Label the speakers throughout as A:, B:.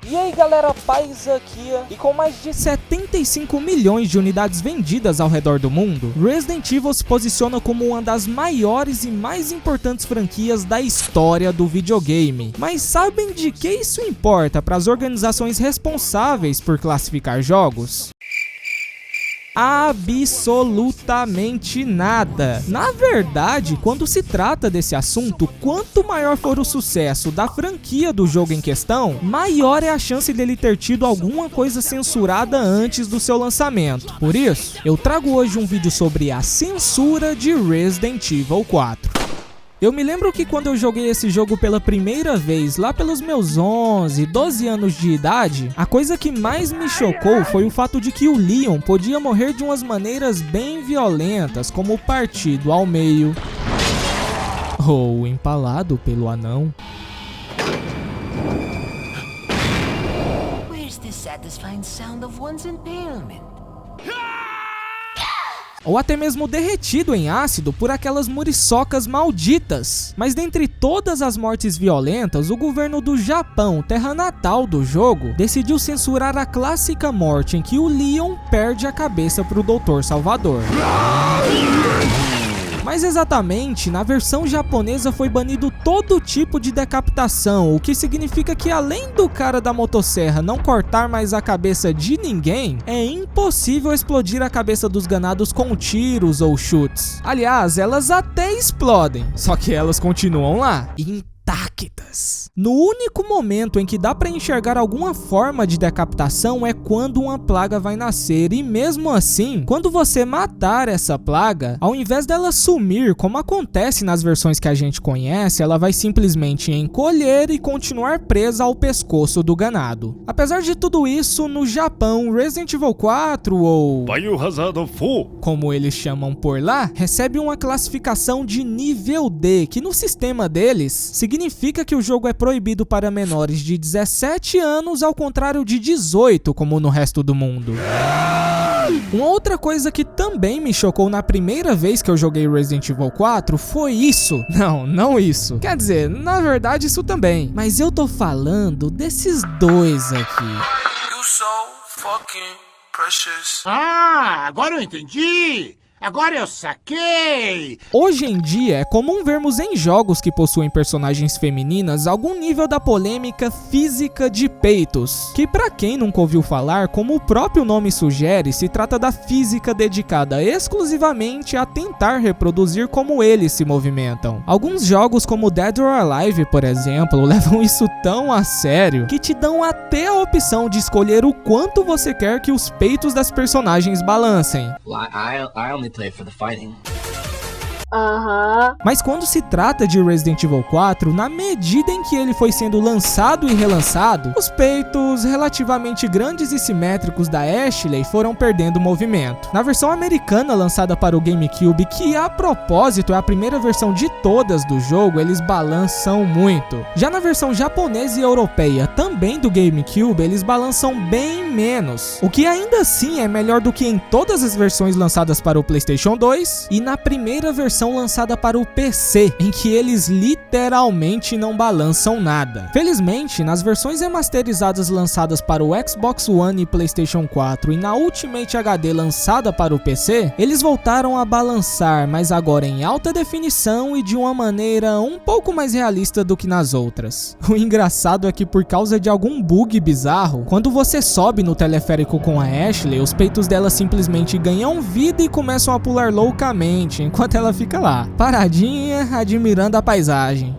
A: E aí galera, Paz aqui, e com mais de 75 milhões de unidades vendidas ao redor do mundo, Resident Evil se posiciona como uma das maiores e mais importantes franquias da história do videogame. Mas sabem de que isso importa para as organizações responsáveis por classificar jogos? Absolutamente nada. Na verdade, quando se trata desse assunto, quanto maior for o sucesso da franquia do jogo em questão, maior é a chance dele ter tido alguma coisa censurada antes do seu lançamento. Por isso, eu trago hoje um vídeo sobre a censura de Resident Evil 4. Eu me lembro que quando eu joguei esse jogo pela primeira vez, lá pelos meus 11, 12 anos de idade, a coisa que mais me chocou foi o fato de que o Leon podia morrer de umas maneiras bem violentas, como partido ao meio, ou empalado pelo anão.
B: Where's the satisfying sound of one's impalement?
A: Ou até mesmo derretido em ácido por aquelas muriçocas malditas. Mas dentre todas as mortes violentas, o governo do Japão, terra natal do jogo, decidiu censurar a clássica morte em que o Leon perde a cabeça pro Dr. Salvador. Mais exatamente, na versão japonesa foi banido todo tipo de decapitação, o que significa que além do cara da motosserra não cortar mais a cabeça de ninguém, é impossível explodir a cabeça dos ganados com tiros ou chutes. Aliás, elas até explodem, só que elas continuam lá, intactas. No único momento em que dá pra enxergar alguma forma de decapitação é quando uma plaga vai nascer, e mesmo assim, quando você matar essa plaga, ao invés dela sumir, como acontece nas versões que a gente conhece, ela vai simplesmente encolher e continuar presa ao pescoço do ganado. Apesar de tudo isso, no Japão, Resident Evil 4, ou
C: Biohazard 4,
A: como eles chamam por lá, recebe uma classificação de nível D, que no sistema deles significa que o jogo é proibido para menores de 17 anos, ao contrário de 18, como no resto do mundo. Uma outra coisa que também me chocou na primeira vez que eu joguei Resident Evil 4 foi isso. Não isso. Quer dizer, na verdade isso também. Mas eu tô falando desses dois aqui.
D: You so fucking precious.
E: Ah, agora eu entendi! Agora eu saquei!
A: Hoje em dia é comum vermos em jogos que possuem personagens femininas algum nível da polêmica física de peitos, que pra quem nunca ouviu falar, como o próprio nome sugere, se trata da física dedicada exclusivamente a tentar reproduzir como eles se movimentam. Alguns jogos como Dead or Alive, por exemplo, levam isso tão a sério que te dão até a opção de escolher o quanto você quer que os peitos das personagens balancem.
F: I only play for the fighting.
A: Mas quando se trata de Resident Evil 4, na medida em que ele foi sendo lançado e relançado, os peitos relativamente grandes e simétricos da Ashley foram perdendo movimento. Na versão americana lançada para o GameCube, que a propósito é a primeira versão de todas do jogo, eles balançam muito. Já na versão japonesa e europeia, também do GameCube, eles balançam bem menos, o que ainda assim é melhor do que em todas as versões lançadas para o PlayStation 2 e na primeira versão lançada para o PC, em que eles literalmente não balançam nada. Felizmente, nas versões remasterizadas lançadas para o Xbox One e PlayStation 4 e na Ultimate HD lançada para o PC, eles voltaram a balançar, mas agora em alta definição e de uma maneira um pouco mais realista do que nas outras. O engraçado é que por causa de algum bug bizarro, quando você sobe no teleférico com a Ashley, os peitos dela simplesmente ganham vida e começam a pular loucamente, enquanto ela fica lá, paradinha, admirando a paisagem.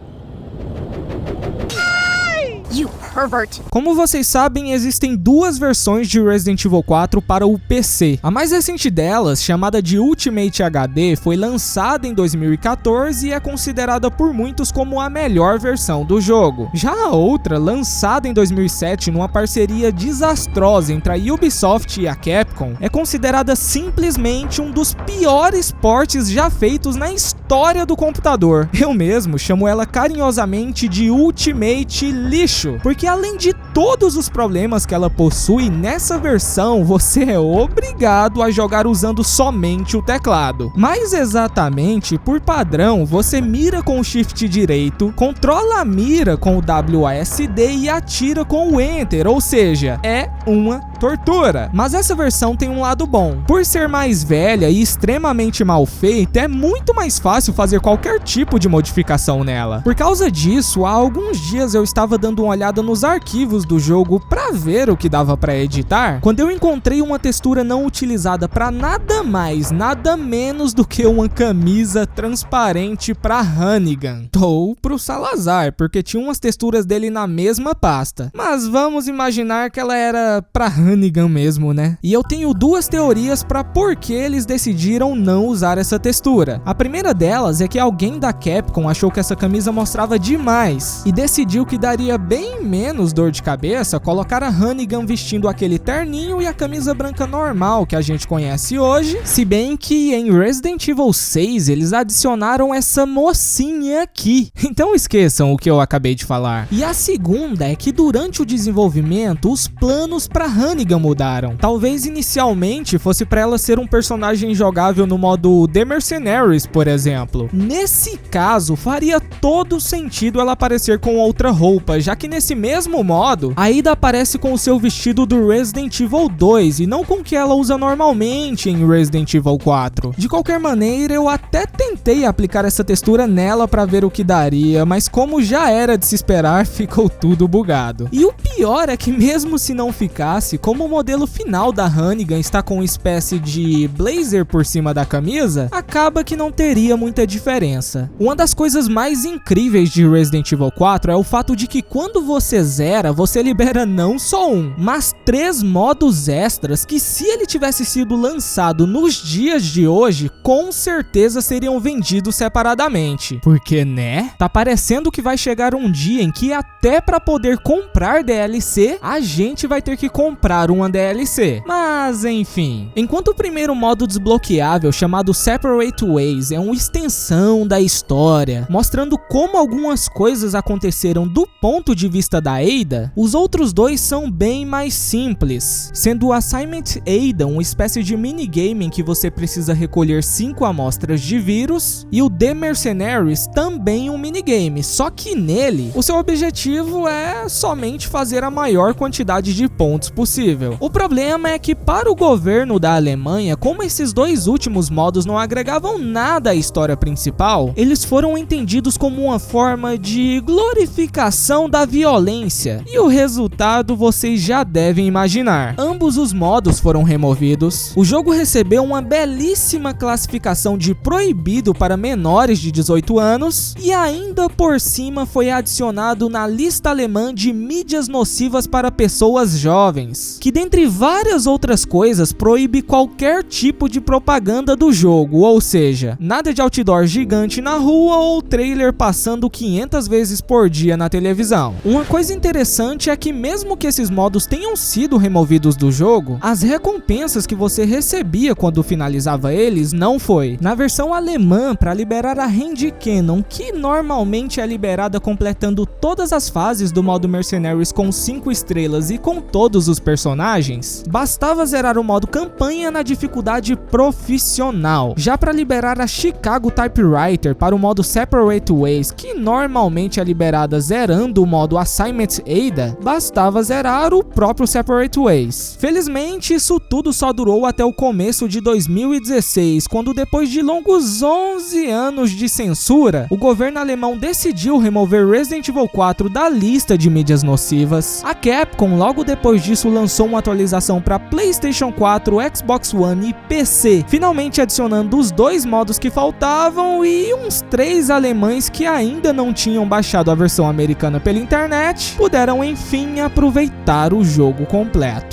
B: You pervert!
A: Como vocês sabem, existem duas versões de Resident Evil 4 para o PC. A mais recente delas, chamada de Ultimate HD, foi lançada em 2014 e é considerada por muitos como a melhor versão do jogo. Já a outra, lançada em 2007 numa parceria desastrosa entre a Ubisoft e a Capcom, é considerada simplesmente um dos piores portes já feitos na história do computador. Eu mesmo chamo ela carinhosamente de Ultimate Lixo, porque porque além de todos os problemas que ela possui, nessa versão você é obrigado a jogar usando somente o teclado. Mais exatamente, por padrão, você mira com o shift direito, controla a mira com o WASD e atira com o Enter, ou seja, é uma tortura. Mas essa versão tem um lado bom. Por ser mais velha e extremamente mal feita, é muito mais fácil fazer qualquer tipo de modificação nela. Por causa disso, há alguns dias eu estava dando uma olhada nos arquivos do jogo para ver o que dava para editar, quando eu encontrei uma textura não utilizada para nada mais, nada menos do que uma camisa transparente para Hannigan. Ou pro Salazar, porque tinha umas texturas dele na mesma pasta. Mas vamos imaginar que ela era para Hannigan mesmo, né? E eu tenho duas teorias para por que eles decidiram não usar essa textura. A primeira delas é que alguém da Capcom achou que essa camisa mostrava demais e decidiu que daria bem menos dor de cabeça colocar a Hannigan vestindo aquele terninho e a camisa branca normal que a gente conhece hoje, se bem que em Resident Evil 6 eles adicionaram essa mocinha aqui. Então esqueçam o que eu acabei de falar. E a segunda é que durante o desenvolvimento os planos para Hannigan mudaram. Talvez inicialmente fosse para ela ser um personagem jogável no modo The Mercenaries, por exemplo. Nesse caso, faria todo sentido ela aparecer com outra roupa, já que nesse mesmo modo, a Ada aparece com o seu vestido do Resident Evil 2 e não com o que ela usa normalmente em Resident Evil 4. De qualquer maneira, eu até tentei aplicar essa textura nela para ver o que daria, mas como já era de se esperar, ficou tudo bugado. E o pior é que mesmo se não ficasse, como o modelo final da Hannigan está com uma espécie de blazer por cima da camisa, acaba que não teria muita diferença. Uma das coisas mais incríveis de Resident Evil 4 é o fato de que quando você zera, você libera não só um, mas 3 modos extras que, se ele tivesse sido lançado nos dias de hoje, com certeza seriam vendidos separadamente. Porque, né? Tá parecendo que vai chegar um dia em que até para poder comprar DLC, a gente vai ter que comprar uma DLC. Mas, enfim. Enquanto o primeiro modo desbloqueável, chamado Separate Ways, é uma extensão da história, mostrando como algumas coisas aconteceram do ponto de vista da Ada, os outros dois são bem mais simples, sendo o Assignment Ada uma espécie de minigame em que você precisa recolher 5 amostras de vírus, e o The Mercenaries também um minigame, só que nele, o seu objetivo é somente fazer a maior quantidade de pontos possível. O problema é que para o governo da Alemanha, como esses dois últimos modos não agregavam nada à história principal, eles foram entendidos como uma forma de glorificação da violência, e o resultado vocês já devem imaginar. Ambos os modos foram removidos, o jogo recebeu uma belíssima classificação de proibido para menores de 18 anos, e ainda por cima foi adicionado na lista alemã de mídias nocivas para pessoas jovens, que dentre várias outras coisas proíbe qualquer tipo de propaganda do jogo, ou seja, nada de outdoor gigante na rua ou trailer passando 500 vezes por dia na televisão. Uma coisa interessante é que mesmo que esses modos tenham sido removidos do jogo, as recompensas que você recebia quando finalizava eles não foi. Na versão alemã, para liberar a Handcannon, que normalmente é liberada completando todas as fases do modo Mercenaries com 5 estrelas e com todos os personagens, bastava zerar o modo campanha na dificuldade profissional. Já para liberar a Chicago Typewriter para o modo Separate Ways, que normalmente é liberada zerando o modo Assignment Ada, bastava zerar o próprio Separate Ways. Felizmente, isso tudo só durou até o começo de 2016, quando depois de longos 11 anos de censura, o governo alemão decidiu remover Resident Evil 4 da lista de mídias nocivas. A Capcom logo depois disso lançou uma atualização para PlayStation 4, Xbox One e PC, finalmente adicionando os 2 modos que faltavam e uns 3 alemães que ainda não tinham baixado a versão americana pela internet puderam enfim aproveitar o jogo completo.